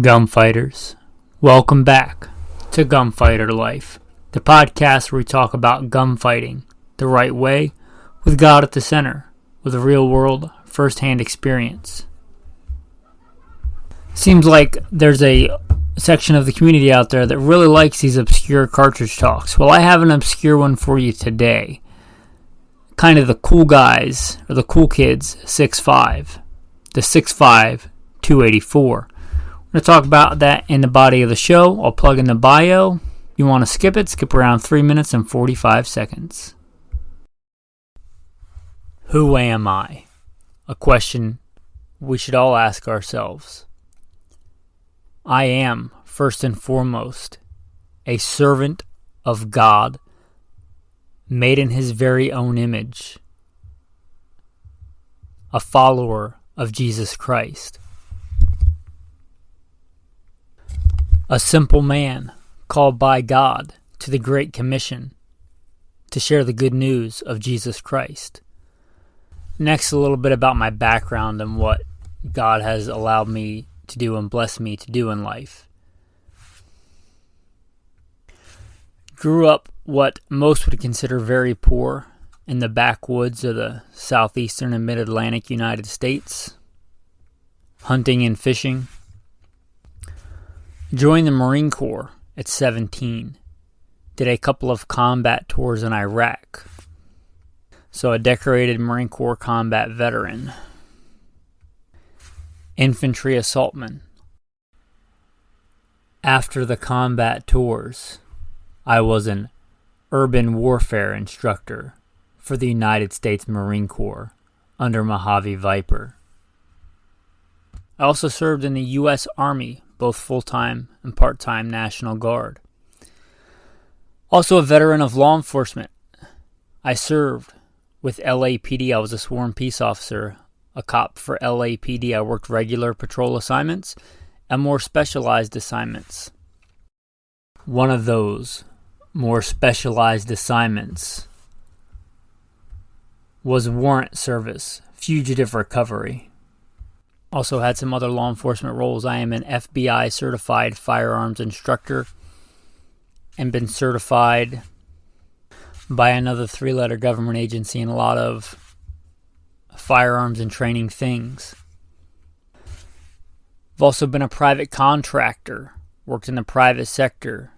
Gunfighters, welcome back to Gunfighter Life, the podcast where we talk about gunfighting the right way, with God at the center, with a real-world, first-hand experience. Seems like there's a section of the community out there that really likes these obscure cartridge talks. Well, I have an obscure one for you today. Kind of the cool guys, or the cool kids, 6.5. The 6.5 284. We're going to talk about that in the body of the show. I'll plug in the bio. You want to skip it? Skip around 3 minutes and 45 seconds. Who am I? A question we should all ask ourselves. I am, first and foremost, a servant of God, made in His very own image, a follower of Jesus Christ, a simple man called by God to the Great Commission to share the good news of Jesus Christ. Next, a little bit about my background and what God has allowed me to do and blessed me to do in life. Grew up what most would consider very poor in the backwoods of the southeastern and mid-Atlantic United States, hunting and fishing. Joined the Marine Corps at 17. Did a couple of combat tours in Iraq. So a decorated Marine Corps combat veteran. Infantry assaultman. After the combat tours, I was an urban warfare instructor for the United States Marine Corps under Mojave Viper. I also served in the U.S. Army, both full-time and part-time National Guard. Also a veteran of law enforcement. I served with LAPD. I was a sworn peace officer, a cop for LAPD. I worked regular patrol assignments and more specialized assignments. One of those more specialized assignments was warrant service, fugitive recovery. Also had some other law enforcement roles. I am an FBI certified firearms instructor and been certified by another 3-letter government agency in a lot of firearms and training things. I've also been a private contractor, worked in the private sector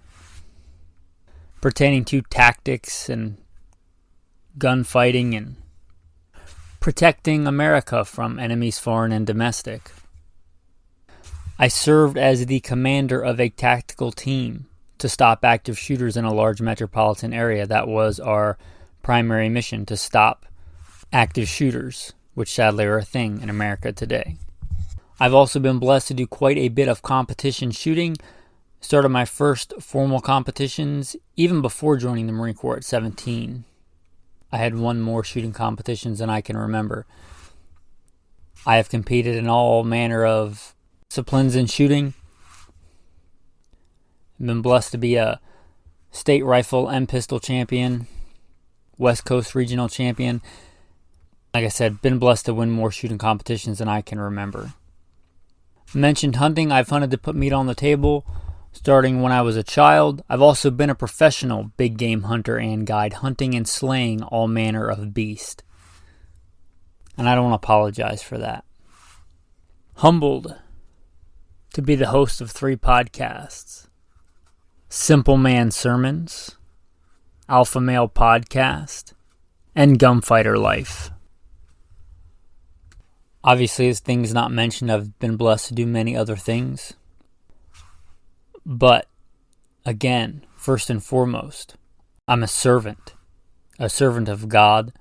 pertaining to tactics and gunfighting and protecting America from enemies foreign and domestic. I served as the commander of a tactical team to stop active shooters in a large metropolitan area. That was our primary mission, to stop active shooters, which sadly are a thing in America today. I've also been blessed to do quite a bit of competition shooting. Started my first formal competitions even before joining the Marine Corps at 17. I had won more shooting competitions than I can remember. I have competed in all manner of disciplines in shooting. I've been blessed to be a state rifle and pistol champion, West Coast regional champion. Like I said, been blessed to win more shooting competitions than I can remember. Mentioned hunting. I've hunted to put meat on the table starting when I was a child. I've also been a professional big game hunter and guide, hunting and slaying all manner of beast. And I don't apologize for that. Humbled to be the host of 3 podcasts. Simple Man Sermons, Alpha Male Podcast, and Gunfighter Life. Obviously, as things not mentioned, I've been blessed to do many other things. But, again, first and foremost, I'm a servant of God,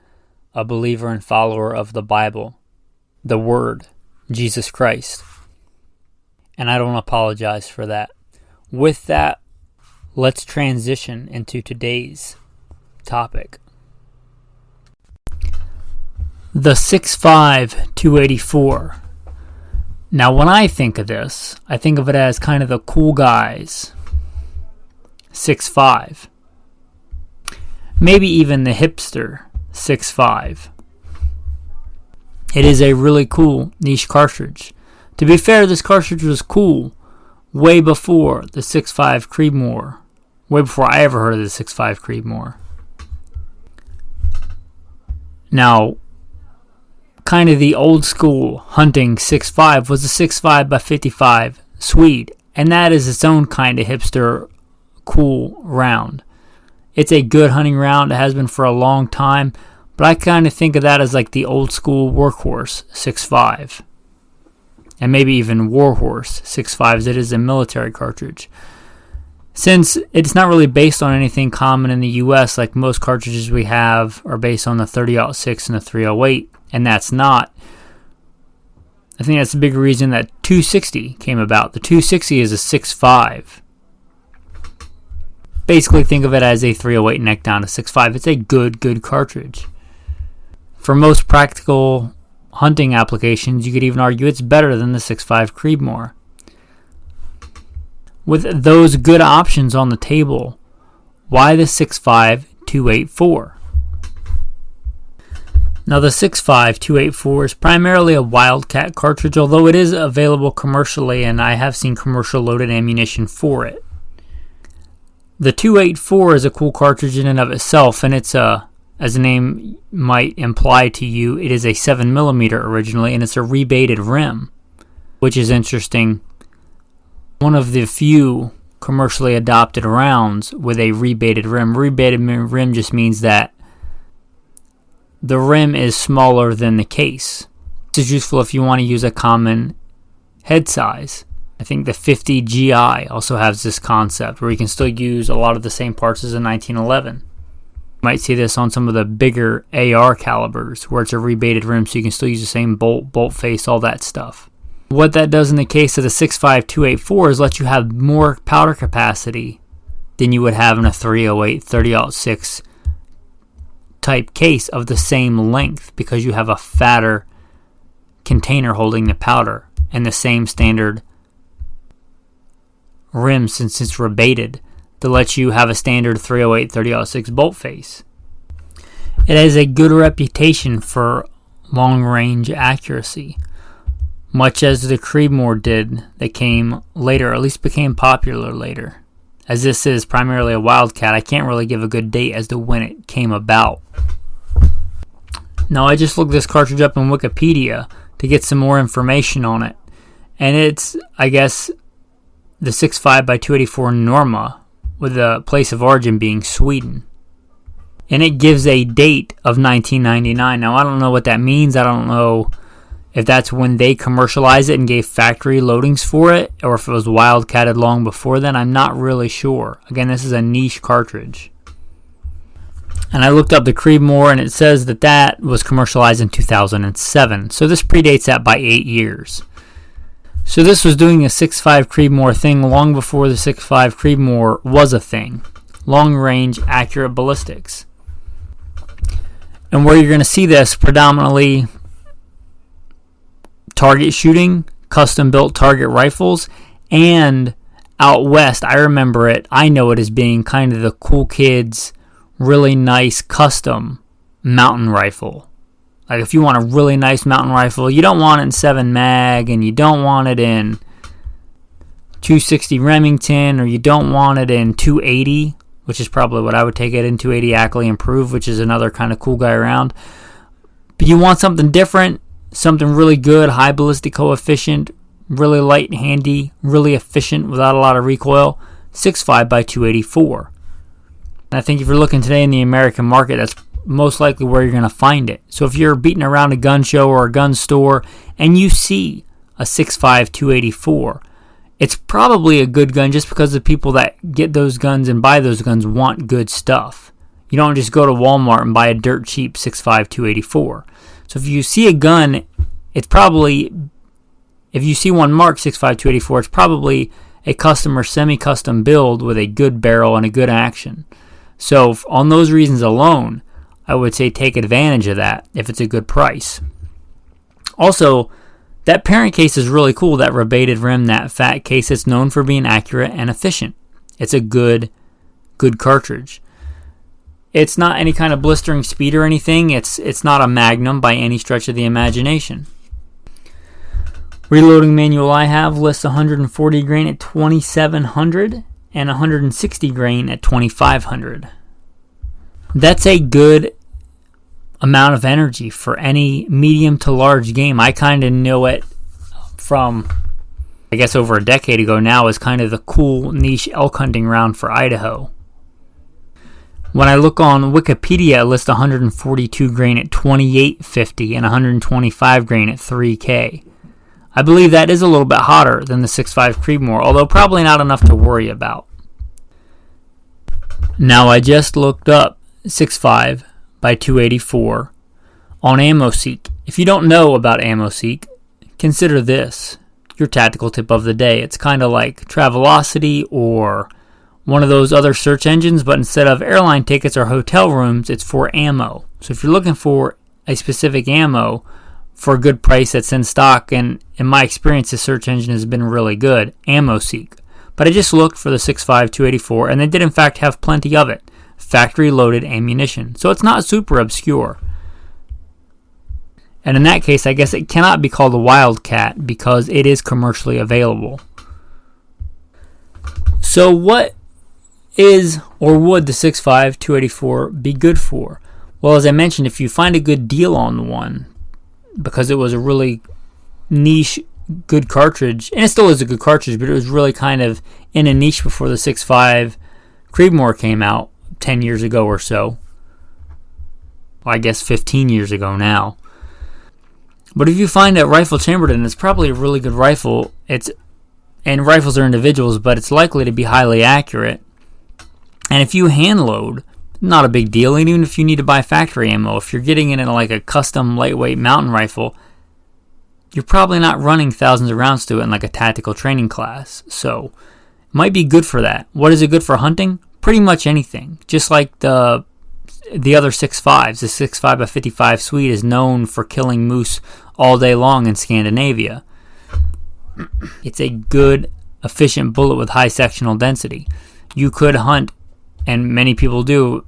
a believer and follower of the Bible, the Word, Jesus Christ. And I don't apologize for that. With that, let's transition into today's topic. The 6.5 284. Now, when I think of this, I think of it as kind of the cool guys. 6.5. Maybe even the Hipster 6.5. It is a really cool niche cartridge To be fair, this cartridge was cool way before the 6.5 Creedmoor. Way before I ever heard of the 6.5 Creedmoor. Now, kind of the old school hunting 6.5 was the 6.5 by 55 Swede. And that is its own kind of hipster cool round. It's a good hunting round. It has been for a long time. But I kind of think of that as like the old school workhorse 6.5. And maybe even Warhorse 6.5 as it is a military cartridge. Since it's not really based on anything common in the US, like most cartridges we have are based on the 30-06 and the 308, and that's not. I think that's the big reason that 260 came about. The 260 is a 6.5. Basically think of it as a 308 neck down to 6.5. It's a good cartridge. For most practical hunting applications, you could even argue it's better than the 6.5 Creedmoor. With those good options on the table, why the 6.5 284? Now the 6.5 284 is primarily a Wildcat cartridge, although it is available commercially and I have seen commercial loaded ammunition for it. The 284 is a cool cartridge in and of itself, and it's as the name might imply to you, it is a 7mm originally, and it's a rebated rim, which is interesting. One of the few commercially adopted rounds with a rebated rim. Rebated rim just means that the rim is smaller than the case. This is useful if you want to use a common head size. I think the 50 GI also has this concept where you can still use a lot of the same parts as a 1911. You might see this on some of the bigger AR calibers where it's a rebated rim so you can still use the same bolt face, all that stuff. What that does in the case of the 6.5 284 is let you have more powder capacity than you would have in a 308 30-06 type case of the same length because you have a fatter container holding the powder and the same standard rim since it's rebated to let you have a standard 308 30-06 bolt face. It has a good reputation for long range accuracy, much as the Creedmoor did that came later, or at least became popular later. As this is primarily a Wildcat, I can't really give a good date as to when it came about. Now I just looked this cartridge up in Wikipedia to get some more information on it, and it's, I guess, the 6.5 by 284 Norma, with the place of origin being Sweden. And it gives a date of 1999. Now I don't know what that means. I don't know if that's when they commercialized it and gave factory loadings for it, or if it was wildcatted long before then. I'm not really sure. Again, this is a niche cartridge. And I looked up the Creedmoor, and it says that that was commercialized in 2007. So this predates that by 8 years. So this was doing a 6.5 Creedmoor thing long before the 6.5 Creedmoor was a thing. Long-range, accurate ballistics. And where you're going to see this predominantly target shooting, custom-built target rifles, and out west, I remember it, I know it as being kind of the cool kids, really nice custom mountain rifle. Like if you want a really nice mountain rifle, you don't want it in 7 mag, and you don't want it in 260 Remington, or you don't want it in 280, which is probably what I would take it in, 280 Ackley Improved, which is another kind of cool guy around. But you want something different, something really good, high ballistic coefficient, really light and handy, really efficient without a lot of recoil, 6.5 by 284. And I think if you're looking today in the American market, that's most likely where you're going to find it. So if you're beating around a gun show or a gun store and you see a 6.5 284, it's probably a good gun just because the people that get those guns and buy those guns want good stuff. You don't just go to Walmart and buy a dirt cheap 6.5 284. So if you see a gun, it's probably, if you see one marked 6.5 284, it's probably a custom or semi-custom build with a good barrel and a good action. So on those reasons alone, I would say take advantage of that if it's a good price. Also, that parent case is really cool, that rebated rim, that fat case. It's known for being accurate and efficient. It's a good cartridge. It's not any kind of blistering speed or anything. It's not a Magnum by any stretch of the imagination. Reloading manual I have lists 140 grain at 2700 and 160 grain at 2500. That's a good amount of energy for any medium to large game. I kind of know it from, I guess, over a decade ago now as kind of the cool niche elk hunting round for Idaho. When I look on Wikipedia, it lists 142 grain at 2850 and 125 grain at 3K. I believe that is a little bit hotter than the 6.5 Creedmoor, although probably not enough to worry about. Now, I just looked up 6.5 by 284 on AmmoSeek. If you don't know about AmmoSeek, consider this your tactical tip of the day. It's kind of like Travelocity or one of those other search engines, but instead of airline tickets or hotel rooms, it's for ammo. So if you're looking for a specific ammo for a good price that's in stock, and in my experience, the search engine has been really good, AmmoSeek. But I just looked for the 6.5 284, and they did in fact have plenty of it. Factory loaded ammunition. So it's not super obscure. And in that case, I guess it cannot be called a Wildcat because it is commercially available. So what is or would the 6.5 284 be good for? Well, as I mentioned, if you find a good deal on the one, because it was a really niche, good cartridge, and it still is a good cartridge, but it was really kind of in a niche before the 6.5 Creedmoor came out 10 years ago or so. Well, I guess 15 years ago now. But if you find a rifle chambered in, it's probably a really good rifle. And rifles are individuals, but it's likely to be highly accurate. And if you hand load, not a big deal. And even if you need to buy factory ammo, if you're getting it in like a custom lightweight mountain rifle, you're probably not running thousands of rounds to it in like a tactical training class. So it might be good for that. What is it good for hunting? Pretty much anything. Just like the other 6.5s. The 6.5 by 55 Swede is known for killing moose all day long in Scandinavia. It's a good, efficient bullet with high sectional density. You could hunt, and many people do,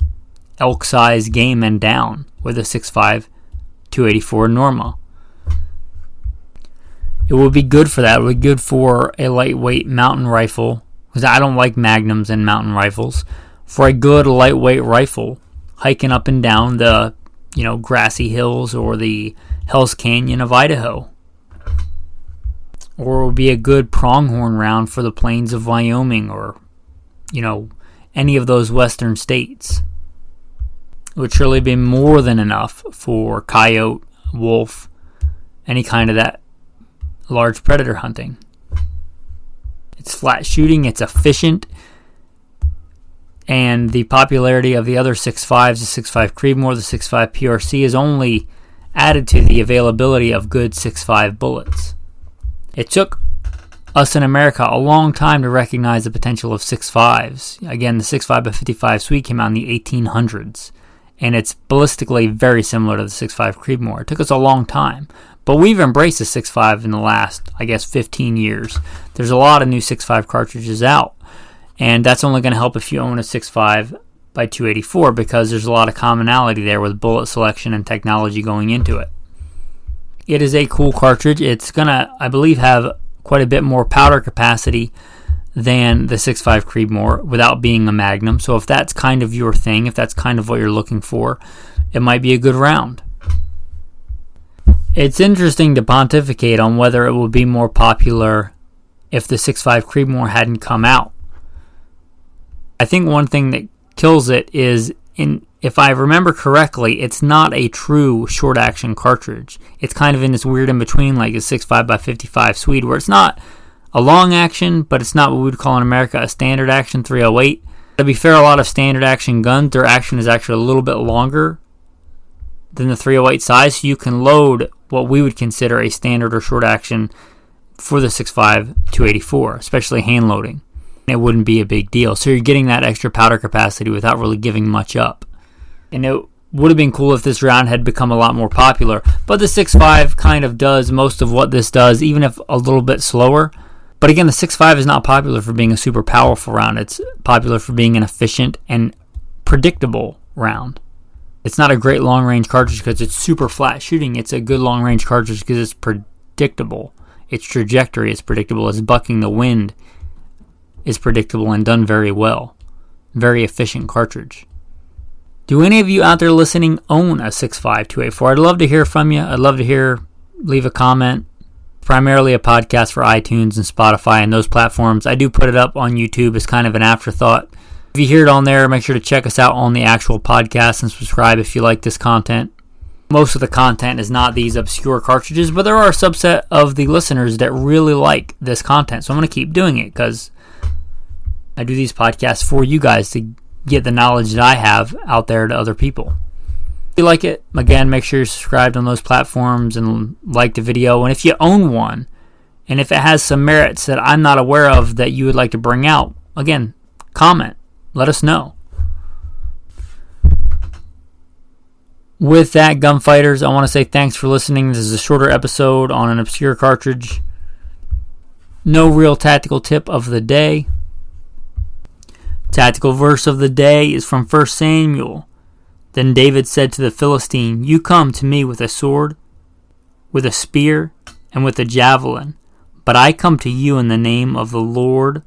elk-sized game and down with a 6.5 284 Norma. It would be good for that. It would be good for a lightweight mountain rifle, because I don't like magnums and mountain rifles. For a good lightweight rifle, hiking up and down the, grassy hills or the Hell's Canyon of Idaho. Or it would be a good pronghorn round for the plains of Wyoming or, any of those western states. It would surely be more than enough for coyote, wolf, any kind of that large predator hunting. It's flat shooting, it's efficient, and the popularity of the other 6.5s, the 6.5 Creedmoor, the 6.5 PRC, is only added to the availability of good 6.5 bullets. It took us in America a long time to recognize the potential of 6.5s. Again, the 6.5 by 55 Swede came out in the 1800s, and it's ballistically very similar to the 6.5 Creedmoor. It took us a long time, but we've embraced the 6.5 in the last, 15 years. There's a lot of new 6.5 cartridges out, and that's only going to help if you own a 6.5 by 284 because there's a lot of commonality there with bullet selection and technology going into it. It is a cool cartridge. It's going to, I believe, have quite a bit more powder capacity than the 6.5 Creedmoor without being a Magnum. So if that's kind of your thing, if that's kind of what you're looking for, it might be a good round. It's interesting to pontificate on whether it would be more popular if the 6.5 Creedmoor hadn't come out. I think one thing that kills it is, if I remember correctly, it's not a true short action cartridge. It's kind of in this weird in between, like a 6.5 by 55 Swede, where it's not a long action, but it's not what we would call in America a standard action 308. To be fair, a lot of standard action guns, their action is actually a little bit longer than the 308 size, so you can load what we would consider a standard or short action for the 6.5 284, especially hand loading. It wouldn't be a big deal. So you're getting that extra powder capacity without really giving much up. And it would have been cool if this round had become a lot more popular. But the 6.5 kind of does most of what this does, even if a little bit slower. But again, the 6.5 is not popular for being a super powerful round. It's popular for being an efficient and predictable round. It's not a great long-range cartridge because it's super flat shooting. It's a good long-range cartridge because it's predictable. Its trajectory is predictable. Its bucking the wind is predictable and done very well. Very efficient cartridge. Do any of you out there listening own a 65284? I'd love to hear from you. I'd love to leave a comment. Primarily a podcast for iTunes and Spotify and those platforms. I do put it up on YouTube as kind of an afterthought. If you hear it on there, make sure to check us out on the actual podcast and subscribe if you like this content. Most of the content is not these obscure cartridges, but there are a subset of the listeners that really like this content. So I'm going to keep doing it because I do these podcasts for you guys to get the knowledge that I have out there to other people. If you like it, again, make sure you're subscribed on those platforms and like the video. And if you own one, and if it has some merits that I'm not aware of that you would like to bring out, again, comment. Let us know. With that, gunfighters, I want to say thanks for listening. This is a shorter episode on an obscure cartridge. No real tactical tip of the day. Tactical verse of the day is from 1 Samuel. Then David said to the Philistine, "You come to me with a sword, with a spear, and with a javelin, but I come to you in the name of the Lord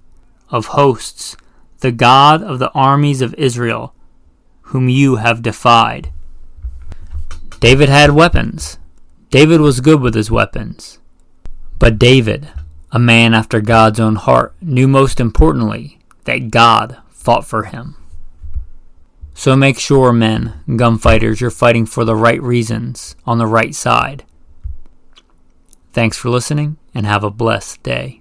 of hosts, the God of the armies of Israel, whom you have defied." David had weapons. David was good with his weapons. But David, a man after God's own heart, knew most importantly that God fought for him. So make sure, men, gunfighters, you're fighting for the right reasons on the right side. Thanks for listening and have a blessed day.